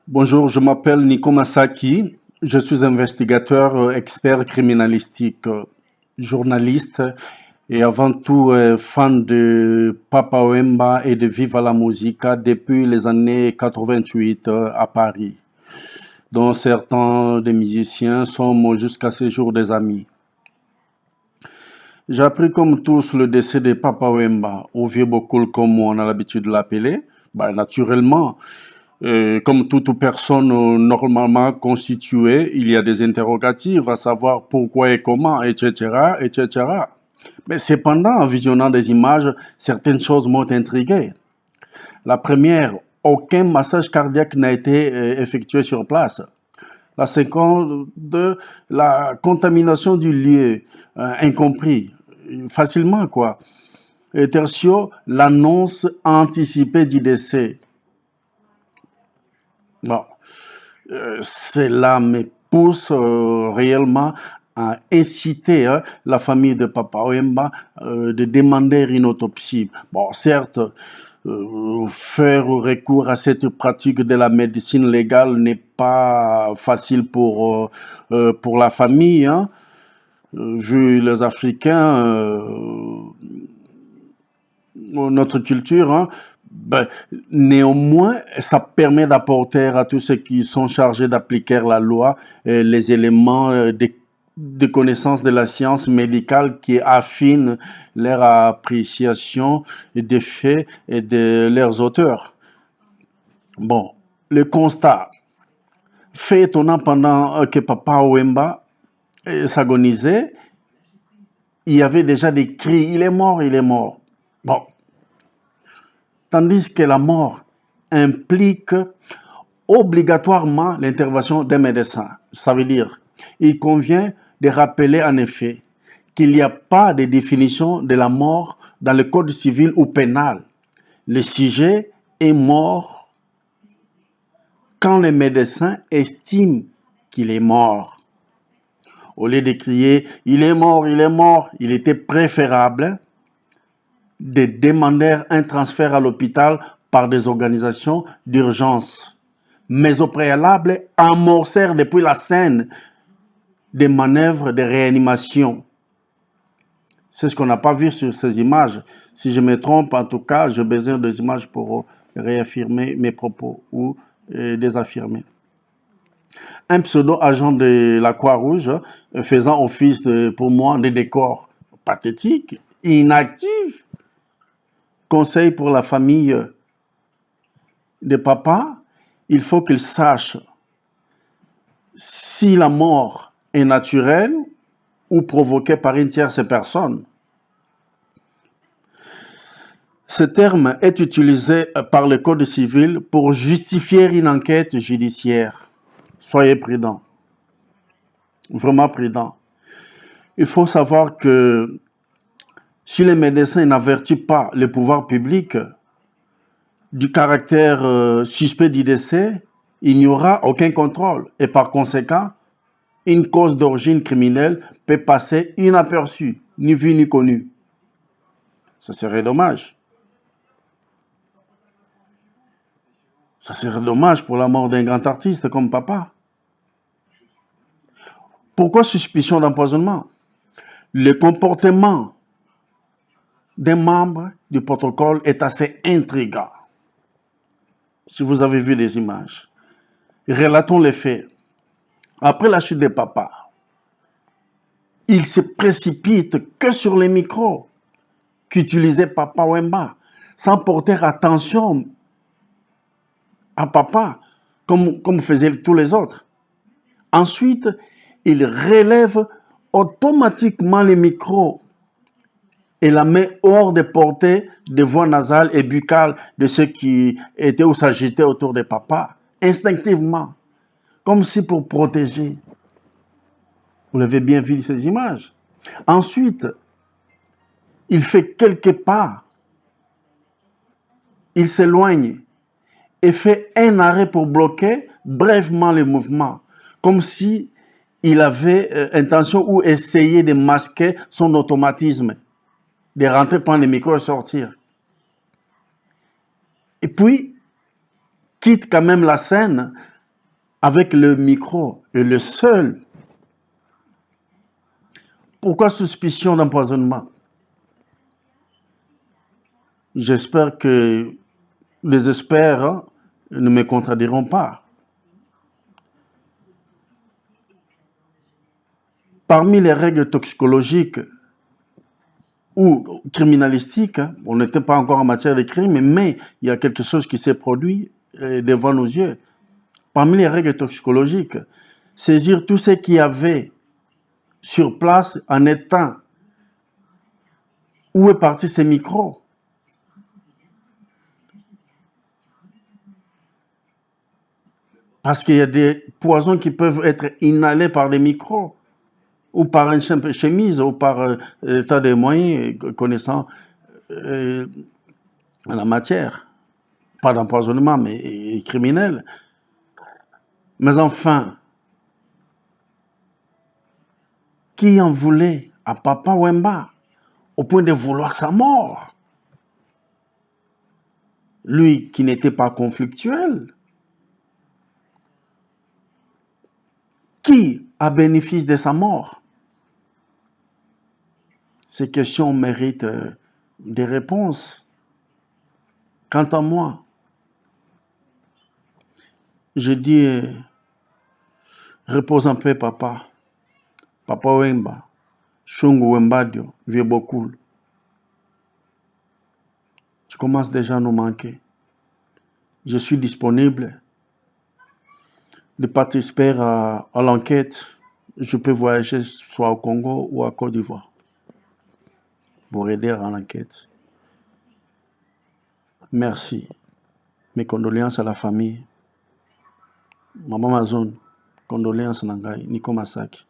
Bonjour, je m'appelle Nico Masaki. Je suis investigateur expert criminalistique, journaliste et avant tout fan de Papa Wemba et de Viva la Musica depuis les années 88 à Paris, dont certains des musiciens sont jusqu'à ce jour des amis. J'ai appris comme tous le décès de Papa Wemba, ou Vieux Bokul comme on a l'habitude de l'appeler. Naturellement, comme toute personne normalement constituée, il y a des interrogatives à savoir pourquoi et comment, etc., etc. Mais cependant, en visionnant des images, certaines choses m'ont intrigué. La première, aucun massage cardiaque n'a été effectué sur place. La seconde, la contamination du lieu, incompris, facilement quoi. Et tertio, l'annonce anticipée du décès. Bon, cela me pousse réellement à inciter la famille de Papa Wemba de demander une autopsie. Bon, certes, faire recours à cette pratique de la médecine légale n'est pas facile pour la famille, hein. Vu les Africains, notre culture, hein, ben, néanmoins, ça permet d'apporter à tous ceux qui sont chargés d'appliquer la loi les éléments de connaissance de la science médicale qui affinent leur appréciation des faits et de leurs auteurs. Bon, le constat fait étonnant pendant que Papa Wemba s'agonisait, il y avait déjà des cris, il est mort, il est mort. Bon, tandis que la mort implique obligatoirement l'intervention d'un médecin. Ça veut dire, il convient de rappeler en effet qu'il n'y a pas de définition de la mort dans le code civil ou pénal. Le sujet est mort quand le médecin estime qu'il est mort. Au lieu de crier « il est mort », il était préférable de demander un transfert à l'hôpital par des organisations d'urgence, mais au préalable, amorcer depuis la scène des manœuvres de réanimation. C'est ce qu'on n'a pas vu sur ces images. Si je me trompe, en tout cas, j'ai besoin des images pour réaffirmer mes propos ou désaffirmer. Un pseudo-agent de la Croix-Rouge faisant office, pour moi, de décor pathétique, inactif. Conseil pour la famille de papa, il faut qu'il sache si la mort est naturelle ou provoquée par une tierce personne. Ce terme est utilisé par le Code civil pour justifier une enquête judiciaire. Soyez prudents, vraiment prudents. Il faut savoir que si les médecins n'avertissent pas le pouvoir public du caractère suspect du décès, il n'y aura aucun contrôle et par conséquent, une cause d'origine criminelle peut passer inaperçue, ni vue ni connue. Ça serait dommage. Ça serait dommage pour la mort d'un grand artiste comme papa. Pourquoi suspicion d'empoisonnement? Le comportement d'un membre du protocole est assez intriguant. Si vous avez vu des images, relatons les faits. Après la chute de papa, il se précipite que sur les micros qu'utilisait Papa Wemba, sans porter attention à papa, comme faisaient tous les autres. Ensuite, il relève automatiquement les micros et la met hors de portée des voix nasales et buccales de ceux qui étaient ou s'agitaient autour de papa, instinctivement, comme si pour protéger. Vous l'avez bien vu ces images. Ensuite, il fait quelques pas, il s'éloigne et fait un arrêt pour bloquer brièvement le mouvement, comme si il avait intention ou essayé de masquer son automatisme, de rentrer, prendre le micro et sortir. Et puis, quitte quand même la scène avec le micro est le seul. Pourquoi suspicion d'empoisonnement? J'espère que les experts ne me contrediront pas. Parmi les règles toxicologiques ou criminalistiques, on n'était pas encore en matière de crime, mais il y a quelque chose qui s'est produit devant nos yeux. Parmi les règles toxicologiques, saisir tout ce qu'il y avait sur place en étant où est parti ces micros. Parce qu'il y a des poisons qui peuvent être inhalés par des micros, ou par une simple chemise, ou par état des moyens connaissant la matière. Pas d'empoisonnement, mais criminel. Mais enfin, qui en voulait à Papa Wemba au point de vouloir sa mort? Lui qui n'était pas conflictuel. Qui a bénéfice de sa mort? Ces questions méritent des réponses. Quant à moi, je dis, repose en paix, papa. Papa Wemba, Shungu Wembadio, vieux Bokul. Tu commences déjà à nous manquer. Je suis disponible de participer à l'enquête. Je peux voyager soit au Congo ou à Côte d'Ivoire pour aider à l'enquête. Merci. Mes condoléances à la famille. Maman Mazone, condoléances Nangai, Nico Masaki.